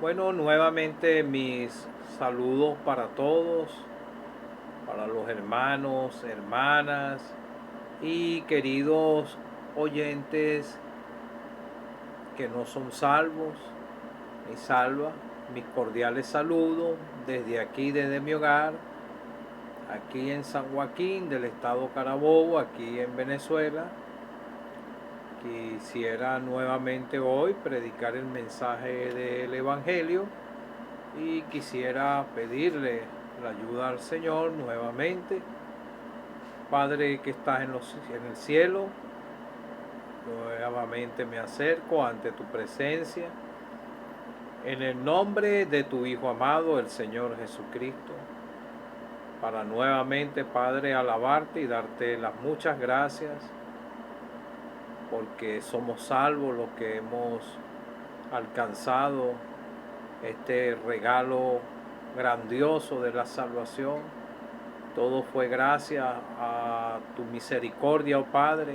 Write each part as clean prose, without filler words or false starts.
Bueno, nuevamente mis saludos para todos, para los hermanos, hermanas y queridos oyentes que no son salvos ni salvas. Mis cordiales saludos desde aquí, desde mi hogar, aquí en San Joaquín del estado Carabobo, aquí en Venezuela. Quisiera nuevamente hoy predicar el mensaje del Evangelio y quisiera pedirle la ayuda al Señor nuevamente. Padre que estás en el cielo, nuevamente me acerco ante tu presencia en el nombre de tu Hijo amado, el Señor Jesucristo, para nuevamente, Padre, alabarte y darte las muchas gracias porque somos salvos los que hemos alcanzado este regalo grandioso de la salvación. Todo fue gracias a tu misericordia, oh Padre.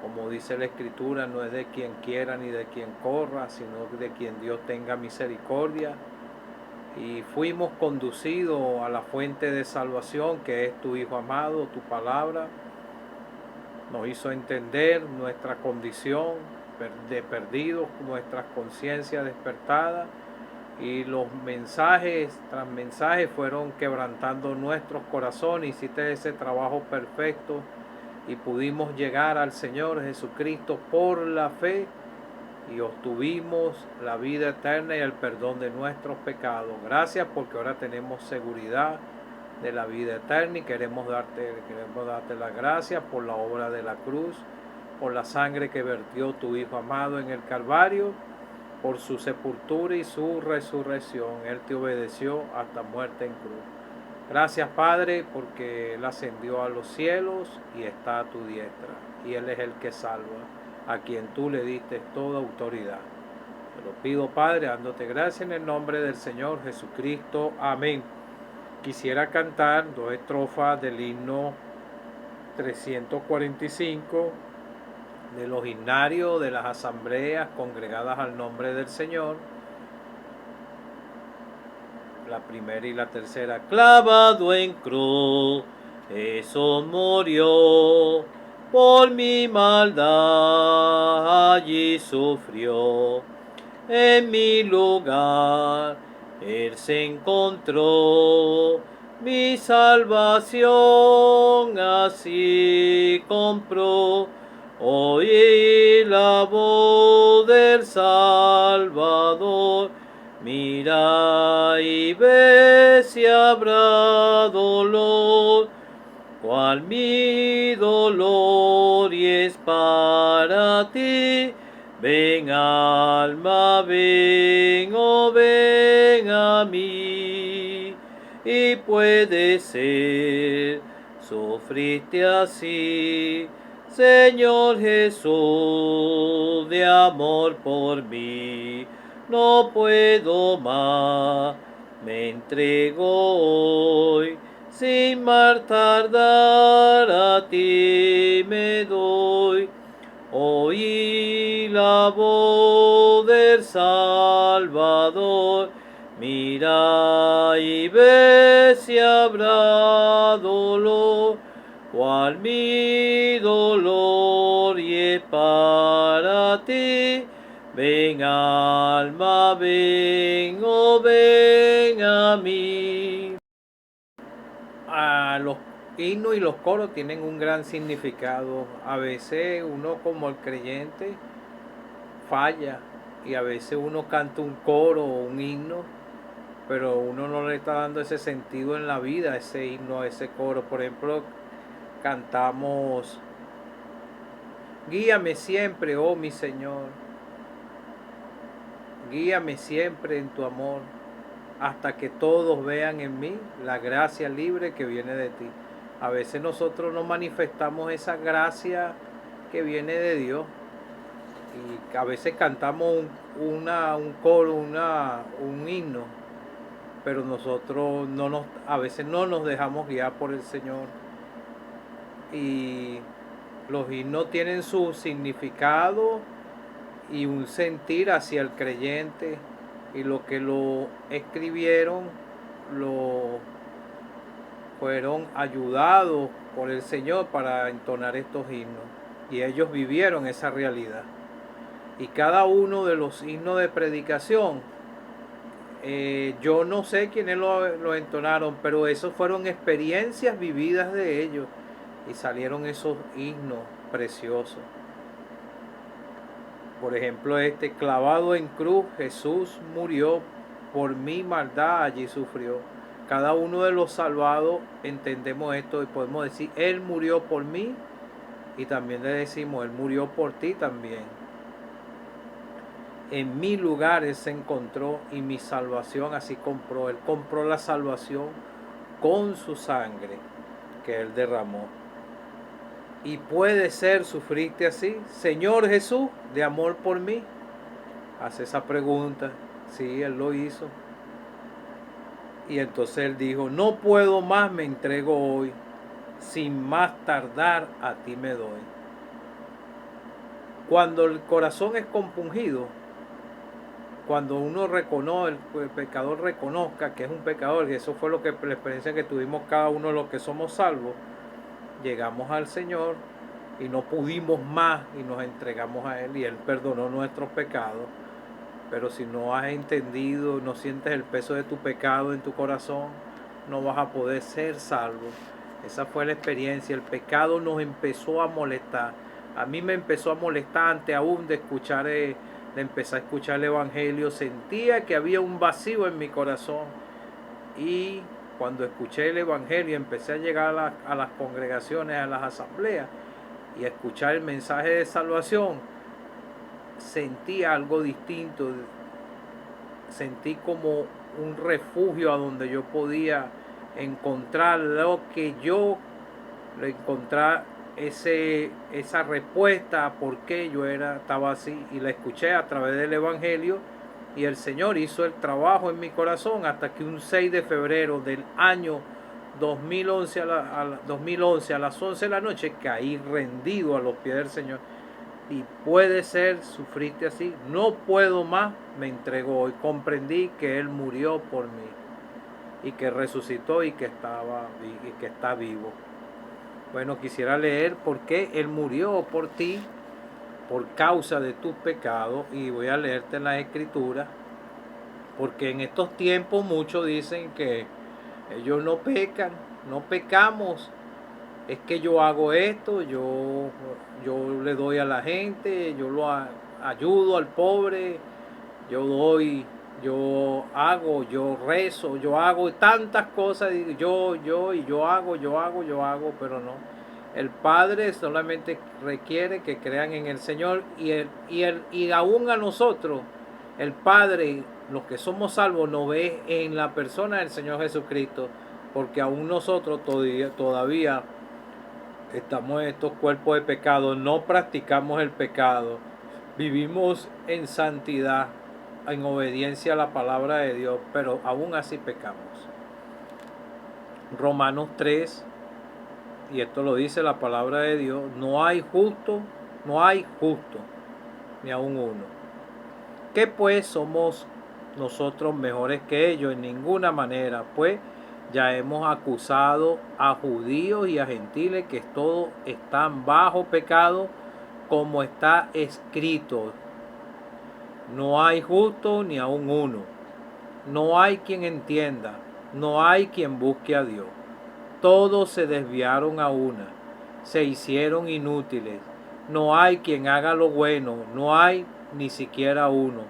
Como dice la Escritura, no es de quien quiera ni de quien corra, sino de quien Dios tenga misericordia. Y fuimos conducidos a la fuente de salvación, que es tu Hijo amado, tu palabra. Nos hizo entender nuestra condición de perdidos, nuestras conciencias despertadas. Y los mensajes tras mensajes fueron quebrantando nuestros corazones. Hiciste ese trabajo perfecto y pudimos llegar al Señor Jesucristo por la fe y obtuvimos la vida eterna y el perdón de nuestros pecados. Gracias porque ahora tenemos seguridad de la vida eterna y queremos darte las gracias por la obra de la cruz, por la sangre que vertió tu Hijo amado en el Calvario, por su sepultura y su resurrección. Él te obedeció hasta muerte en cruz. Gracias, Padre, porque Él ascendió a los cielos y está a tu diestra. Y Él es el que salva, a quien tú le diste toda autoridad. Te lo pido, Padre, dándote gracias en el nombre del Señor Jesucristo. Amén. Quisiera cantar dos estrofas del himno 345 de los himnarios de las asambleas congregadas al nombre del Señor. La primera y la tercera. Clavado en cruz, Jesús murió, por mi maldad allí sufrió. En mi lugar, Él se encontró, mi salvación así compró. Oí la voz del Salvador, mira y ve si habrá dolor, cual mi dolor y es para ti. Ven alma, ven, oh ven a mí. Y puede ser, sufriste así, Señor Jesús, de amor por mí. No puedo más, me entrego hoy, sin más tardar a ti me doy. Oí la voz del Salvador, mira y ve si habrá dolor, cual mi dolor y es para ti. Ven alma, ven, oh ven a mí. Los himnos y los coros tienen un gran significado. A veces uno como el creyente falla y a veces uno canta un coro o un himno, pero uno no le está dando ese sentido en la vida, ese himno, ese coro. Por ejemplo, cantamos: guíame siempre, oh mi Señor, guíame siempre en tu amor, hasta que todos vean en mí la gracia libre que viene de ti. A veces nosotros no manifestamos esa gracia que viene de Dios y a veces cantamos un coro, un himno, pero nosotros a veces no nos dejamos guiar por el Señor. Y los himnos tienen su significado y un sentir hacia el creyente, y los que lo escribieron lo fueron ayudados por el Señor para entonar estos himnos, y ellos vivieron esa realidad. Y cada uno de los himnos de predicación, yo no sé quiénes lo entonaron, pero esos fueron experiencias vividas de ellos, y salieron esos himnos preciosos. Por ejemplo, clavado en cruz, Jesús murió, por mi maldad allí sufrió. Cada uno de los salvados entendemos esto y podemos decir, Él murió por mí, y también le decimos, Él murió por ti también. En mi lugar Él se encontró y mi salvación así compró. Él compró la salvación con su sangre que Él derramó. Y puede ser, sufriste así, Señor Jesús, de amor por mí. Hace esa pregunta. Sí, Él lo hizo. Y entonces Él dijo, no puedo más, me entrego hoy. Sin más tardar a ti me doy. Cuando el corazón es compungido, cuando uno reconoce, el pecador reconozca que es un pecador, y eso fue la experiencia que tuvimos cada uno de los que somos salvos, llegamos al Señor y no pudimos más y nos entregamos a Él y Él perdonó nuestros pecados. Pero si no has entendido, no sientes el peso de tu pecado en tu corazón, no vas a poder ser salvo. Esa fue la experiencia. El pecado nos empezó a molestar. A mí me empezó a molestar antes aún de empezar a escuchar el Evangelio. Sentía que había un vacío en mi corazón. Y cuando escuché el Evangelio, empecé a llegar a las congregaciones, a las asambleas, y a escuchar el mensaje de salvación, sentí algo distinto. Sentí como un refugio a donde yo podía encontrar lo que yo encontrar esa respuesta a por qué yo estaba así, y la escuché a través del Evangelio, y el Señor hizo el trabajo en mi corazón hasta que un 6 de febrero del año 2011 a las 11 de la noche caí rendido a los pies del Señor. Y puede ser, sufriste así, no puedo más, me entregó hoy. Comprendí que Él murió por mí y que resucitó y que está vivo. Bueno, quisiera leer por qué Él murió por ti, por causa de tus pecados, y voy a leerte la Escritura, porque en estos tiempos muchos dicen que ellos no pecan, no pecamos. Es que yo hago esto, yo le doy a la gente, yo lo ayudo al pobre, yo rezo, yo hago tantas cosas, yo hago, pero no. El Padre solamente requiere que crean en el Señor, y aún a nosotros, el Padre, los que somos salvos, nos ve en la persona del Señor Jesucristo, porque aún nosotros todavía estamos en estos cuerpos de pecado, no practicamos el pecado, vivimos en santidad, en obediencia a la palabra de Dios, pero aún así pecamos. Romanos 3, y esto lo dice la palabra de Dios, no hay justo, ni aún uno. ¿Qué pues somos nosotros mejores que ellos? En ninguna manera, pues ya hemos acusado a judíos y a gentiles que todos están bajo pecado, como está escrito. No hay justo ni aun uno. No hay quien entienda. No hay quien busque a Dios. Todos se desviaron a una. Se hicieron inútiles. No hay quien haga lo bueno. No hay ni siquiera uno.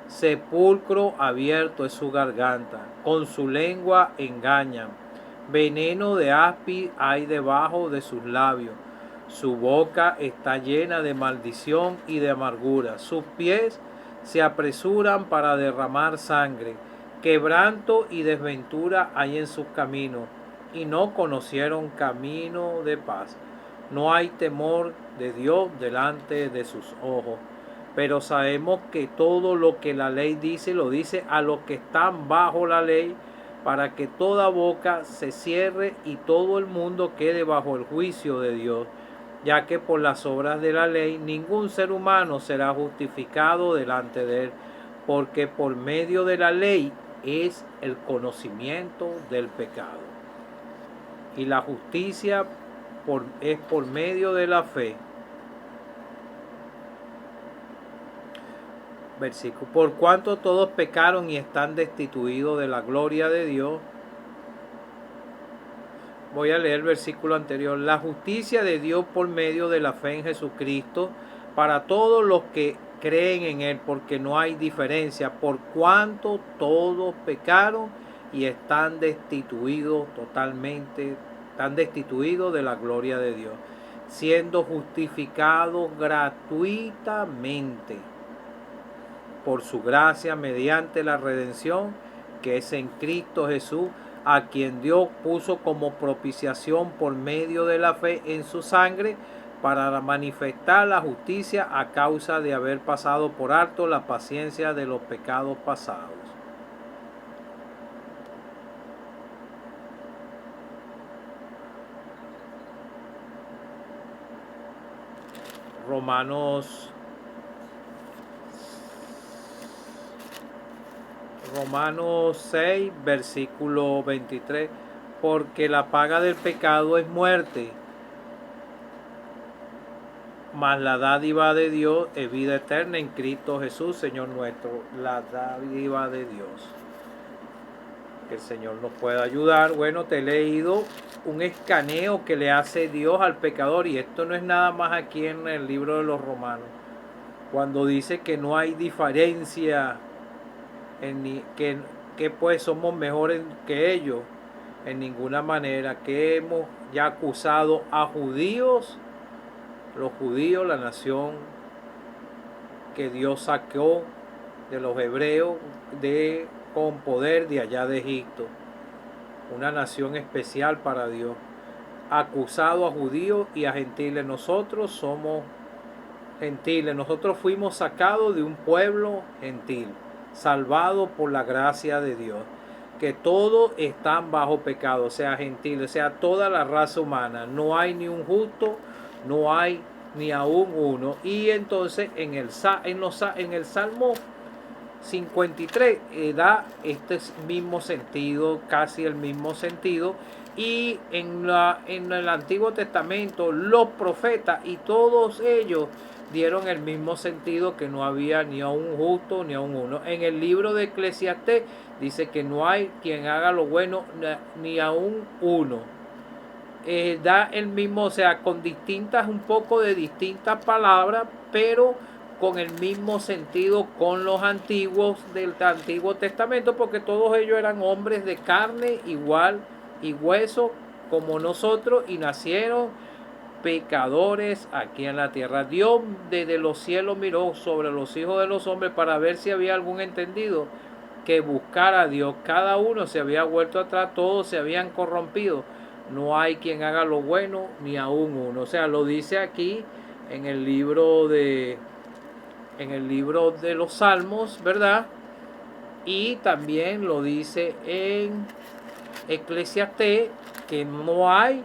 Sepulcro abierto es su garganta. Con su lengua engañan. Veneno de áspid hay debajo de sus labios. Su boca está llena de maldición y de amargura. Sus pies se apresuran para derramar sangre. Quebranto y desventura hay en sus caminos, y no conocieron camino de paz. No hay temor de Dios delante de sus ojos. Pero sabemos que todo lo que la ley dice, lo dice a los que están bajo la ley, para que toda boca se cierre y todo el mundo quede bajo el juicio de Dios, ya que por las obras de la ley ningún ser humano será justificado delante de él, porque por medio de la ley es el conocimiento del pecado. Y la justicia es por medio de la fe. Versículo: por cuanto todos pecaron y están destituidos de la gloria de Dios. Voy a leer el versículo anterior. La justicia de Dios por medio de la fe en Jesucristo para todos los que creen en Él, porque no hay diferencia, por cuanto todos pecaron y están destituidos totalmente, están destituidos de la gloria de Dios, siendo justificados gratuitamente por su gracia mediante la redención que es en Cristo Jesús, a quien Dios puso como propiciación por medio de la fe en su sangre, para manifestar la justicia a causa de haber pasado por alto la paciencia de los pecados pasados. Romanos 6, versículo 23, porque la paga del pecado es muerte, mas la dádiva de Dios es vida eterna en Cristo Jesús, Señor nuestro. La dádiva de Dios. Que el Señor nos pueda ayudar. Bueno, te he leído un escaneo que le hace Dios al pecador, y esto no es nada más aquí en el libro de los Romanos, cuando dice que no hay diferencia, que pues somos mejores que ellos en ninguna manera, que hemos ya acusado a judíos, los judíos, la nación que Dios sacó de los hebreos con poder de allá de Egipto, una nación especial para Dios, acusado a judíos y a gentiles. Nosotros somos gentiles, nosotros fuimos sacados de un pueblo gentil, salvados por la gracia de Dios, que todos están bajo pecado, o sea, gentiles, o sea, toda la raza humana, no hay ni un justo, no hay ni aún uno. Y entonces en el Salmo 53 da este mismo sentido, casi el mismo sentido, y en el Antiguo Testamento los profetas y todos ellos dieron el mismo sentido, que no había ni a un justo ni a un uno. En el libro de Eclesiastés dice que no hay quien haga lo bueno ni a un uno. Da el mismo, o sea, con un poco de distintas palabras, pero con el mismo sentido con los antiguos del Antiguo Testamento, porque todos ellos eran hombres de carne igual y hueso como nosotros, y nacieron pecadores aquí en la tierra. Dios desde los cielos miró sobre los hijos de los hombres para ver si había algún entendido que buscara a Dios. Cada uno se había vuelto atrás, todos se habían corrompido. No hay quien haga lo bueno, ni aún uno. O sea, lo dice aquí en el libro de los Salmos, ¿verdad? Y también lo dice en Eclesiastés, que no hay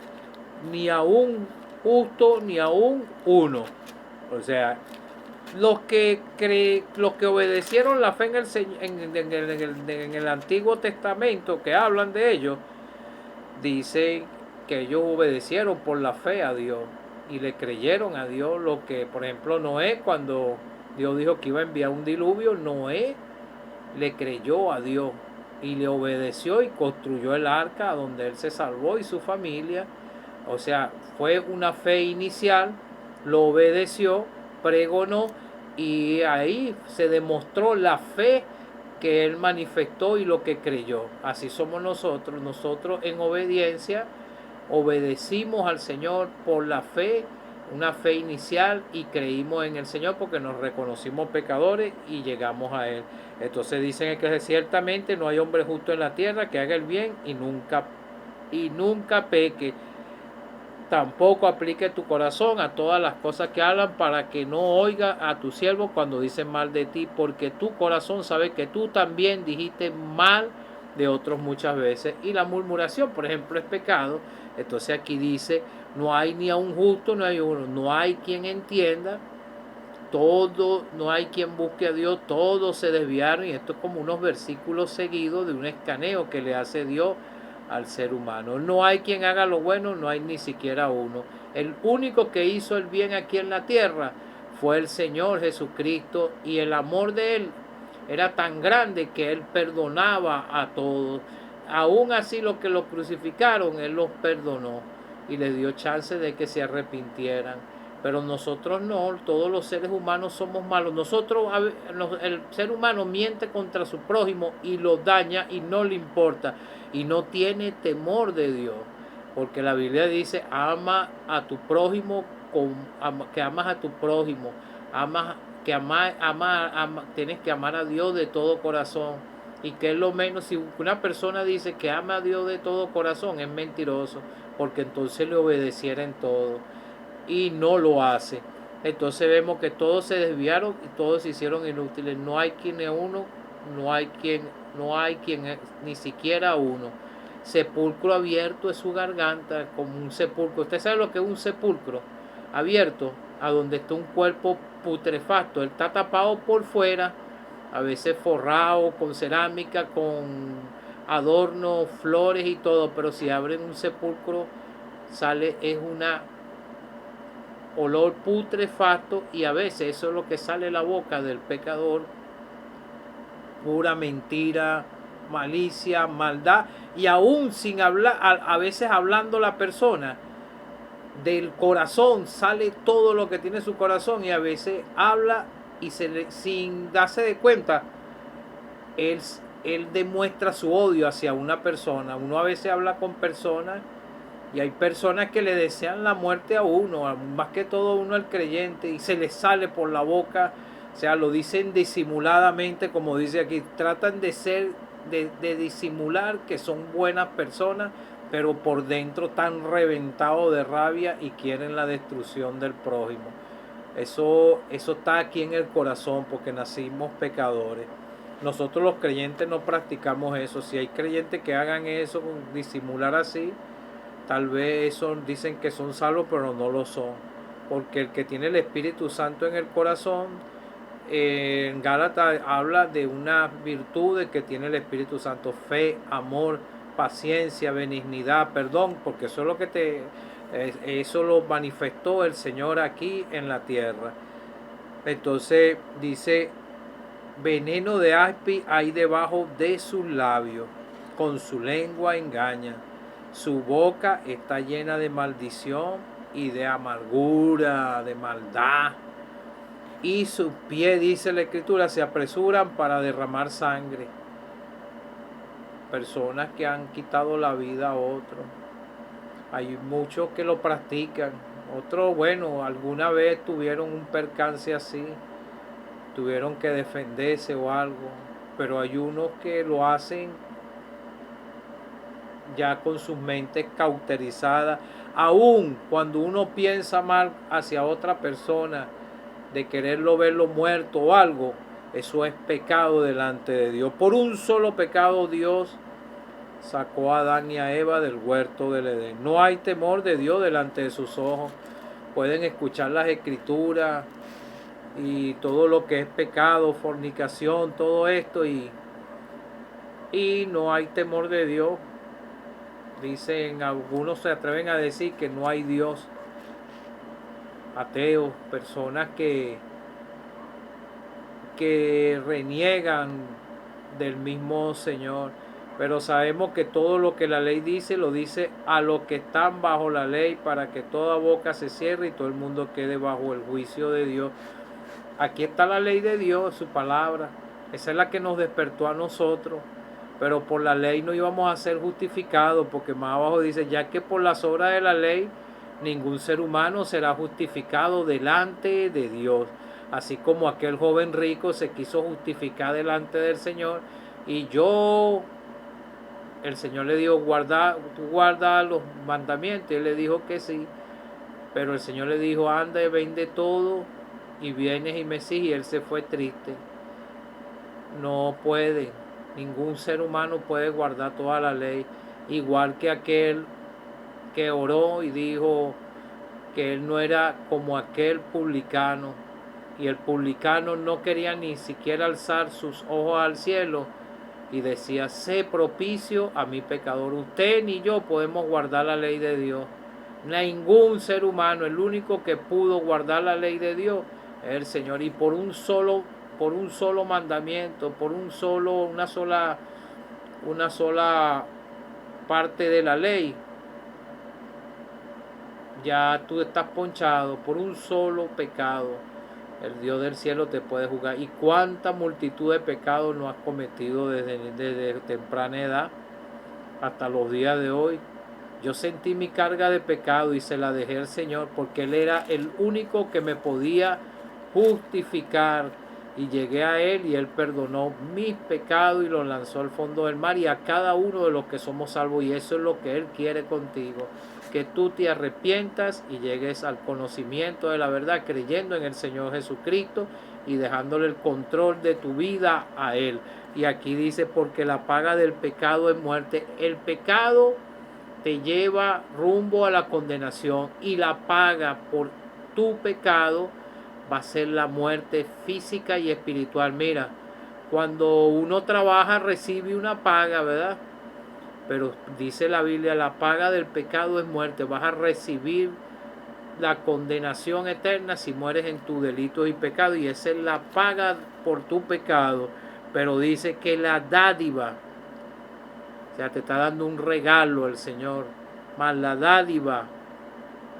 ni aún justo ni aún uno. O sea, los que obedecieron la fe en el Antiguo Testamento, que hablan de ellos, dicen que ellos obedecieron por la fe a Dios y le creyeron a Dios. Lo que, por ejemplo, Noé, cuando Dios dijo que iba a enviar un diluvio, Noé le creyó a Dios y le obedeció y construyó el arca donde él se salvó y su familia. O sea, fue una fe inicial, lo obedeció, pregonó, y ahí se demostró la fe que él manifestó y lo que creyó. Así somos nosotros. Nosotros en obediencia obedecimos al Señor por la fe, una fe inicial, y creímos en el Señor porque nos reconocimos pecadores y llegamos a Él. Entonces dicen que ciertamente no hay hombre justo en la tierra que haga el bien y nunca peque. Tampoco aplique tu corazón a todas las cosas que hablan, para que no oiga a tu siervo cuando dicen mal de ti, porque tu corazón sabe que tú también dijiste mal de otros muchas veces. Y la murmuración, por ejemplo, es pecado. Entonces aquí dice, no hay ni a un justo, no hay uno, no hay quien entienda. todo, no hay quien busque a Dios, todos se desviaron, y esto es como unos versículos seguidos de un escaneo que le hace Dios al ser humano. No hay quien haga lo bueno, no hay ni siquiera uno. El único que hizo el bien aquí en la tierra fue el Señor Jesucristo, y el amor de Él era tan grande que Él perdonaba a todos. Aún así los que lo crucificaron, Él los perdonó y les dio chance de que se arrepintieran. Pero nosotros no, todos los seres humanos somos malos. Nosotros, el ser humano miente contra su prójimo y lo daña y no le importa. Y no tiene temor de Dios. Porque la Biblia dice, ama a tu prójimo, que amas a tu prójimo. Tienes que amar a Dios de todo corazón. Y que es lo menos, si una persona dice que ama a Dios de todo corazón, es mentiroso. Porque entonces le obedeciera en todo. Y no lo hace. Entonces vemos que todos se desviaron y todos se hicieron inútiles. No hay quien es uno, no hay quien ni siquiera uno. Sepulcro abierto es su garganta, como un sepulcro. ¿Usted sabe lo que es un sepulcro abierto? A donde está un cuerpo putrefacto. Él está tapado por fuera, a veces forrado con cerámica, con adornos, flores y todo, pero si abren un sepulcro sale es una olor putrefacto, y a veces eso es lo que sale de la boca del pecador, pura mentira, malicia, maldad, y aún sin hablar, a veces hablando la persona, del corazón sale todo lo que tiene su corazón, y a veces habla y sin darse de cuenta, él, él demuestra su odio hacia una persona. Uno a veces habla con personas y hay personas que le desean la muerte a uno, más que todo uno el creyente, y se les sale por la boca, o sea, lo dicen disimuladamente, como dice aquí, tratan de disimular que son buenas personas, pero por dentro están reventados de rabia y quieren la destrucción del prójimo. Eso está aquí en el corazón, porque nacimos pecadores. Nosotros los creyentes no practicamos eso. Si hay creyentes que hagan eso, disimular así, tal vez eso dicen que son salvos, pero no lo son. Porque el que tiene el Espíritu Santo en el corazón, en Gálatas habla de una virtud que tiene el Espíritu Santo: fe, amor, paciencia, benignidad, perdón, porque eso es lo que eso lo manifestó el Señor aquí en la tierra. Entonces dice, veneno de áspid hay debajo de sus labios, con su lengua engaña. Su boca está llena de maldición y de amargura, de maldad. Y sus pies, dice la Escritura, se apresuran para derramar sangre. Personas que han quitado la vida a otros. Hay muchos que lo practican. Otros, bueno, alguna vez tuvieron un percance así, tuvieron que defenderse o algo. Pero hay unos que lo hacen ya con sus mentes cauterizadas. Aún cuando uno piensa mal hacia otra persona, de quererlo verlo muerto o algo, eso es pecado delante de Dios. Por un solo pecado Dios sacó a Adán y a Eva del huerto del Edén. No hay temor de Dios delante de sus ojos. Pueden escuchar las escrituras y todo lo que es pecado, fornicación, todo esto, y no hay temor de Dios. Dicen, algunos se atreven a decir que no hay Dios. Ateos, personas que reniegan del mismo Señor. Pero sabemos que todo lo que la ley dice, lo dice a los que están bajo la ley, para que toda boca se cierre y todo el mundo quede bajo el juicio de Dios. Aquí está la ley de Dios, su palabra. Esa es la que nos despertó a nosotros. Pero por la ley no íbamos a ser justificados, porque más abajo dice, ya que por las obras de la ley ningún ser humano será justificado delante de Dios. Así como aquel joven rico se quiso justificar delante del Señor, y el Señor le dijo, guarda los mandamientos, y él le dijo que sí, pero el Señor le dijo, anda y vende todo y vienes y me sigues, y él se fue triste. No puede, ningún ser humano puede guardar toda la ley, igual que aquel que oró y dijo que él no era como aquel publicano, y el publicano no quería ni siquiera alzar sus ojos al cielo y decía: sé propicio a mi pecador. Usted ni yo podemos guardar la ley de Dios. Ningún ser humano, el único que pudo guardar la ley de Dios es el Señor. Y por un solo mandamiento, por una sola parte de la ley, ya tú estás ponchado por un solo pecado. El Dios del cielo te puede juzgar. ¿Y cuánta multitud de pecados no has cometido desde temprana edad hasta los días de hoy? Yo sentí mi carga de pecado y se la dejé al Señor porque Él era el único que me podía justificar. Y llegué a Él y Él perdonó mis pecados y los lanzó al fondo del mar, y a cada uno de los que somos salvos. Y eso es lo que Él quiere contigo, que tú te arrepientas y llegues al conocimiento de la verdad, creyendo en el Señor Jesucristo y dejándole el control de tu vida a Él. Y aquí dice: porque la paga del pecado es muerte. El pecado te lleva rumbo a la condenación, y la paga por tu pecado va a ser la muerte física y espiritual. Mira, cuando uno trabaja recibe una paga, ¿verdad? Pero dice la Biblia: la paga del pecado es muerte. Vas a recibir la condenación eterna si mueres en tus delitos y pecados, y esa es la paga por tu pecado. Pero dice que la dádiva, o sea, te está dando un regalo el Señor, más la dádiva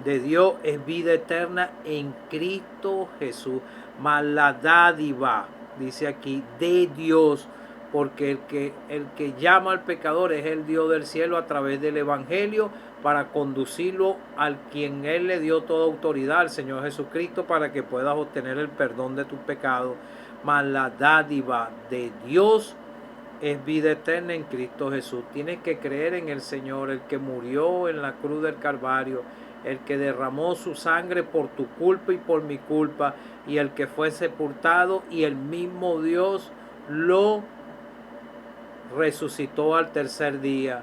de Dios es vida eterna en Cristo Jesús. Más la dádiva, dice aquí, de Dios, porque el que llama al pecador es el Dios del cielo a través del Evangelio, para conducirlo al quien Él le dio toda autoridad, al Señor Jesucristo, para que puedas obtener el perdón de tus pecados. Más la dádiva de Dios es vida eterna en Cristo Jesús. Tienes que creer en el Señor, el que murió en la cruz del Calvario, el que derramó su sangre por tu culpa y por mi culpa, y el que fue sepultado, y el mismo Dios lo resucitó al tercer día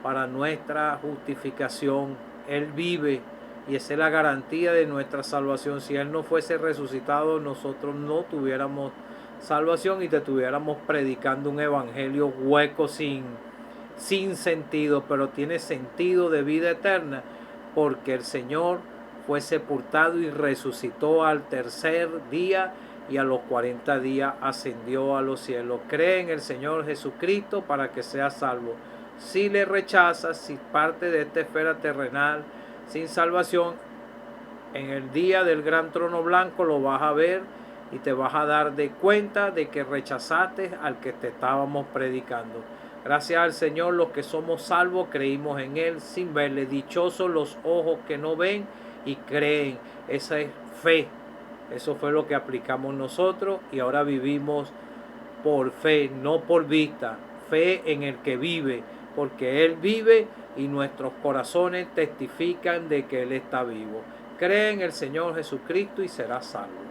para nuestra justificación. Él vive, y esa es la garantía de nuestra salvación. Si Él no fuese resucitado, nosotros no tuviéramos salvación y te estuviéramos predicando un evangelio hueco, sin sentido, pero tiene sentido de vida eterna, porque el Señor fue sepultado y resucitó al tercer día, y a los 40 días ascendió a los cielos. Cree en el Señor Jesucristo para que seas salvo. Si le rechazas, si parte de esta esfera terrenal sin salvación, en el día del gran trono blanco lo vas a ver y te vas a dar de cuenta de que rechazaste al que te estábamos predicando. Gracias al Señor, los que somos salvos creímos en Él sin verle. Dichosos los ojos que no ven y creen. Esa es fe. Eso fue lo que aplicamos nosotros, y ahora vivimos por fe, no por vista. Fe en el que vive, porque Él vive y nuestros corazones testifican de que Él está vivo. Cree en el Señor Jesucristo y serás salvo.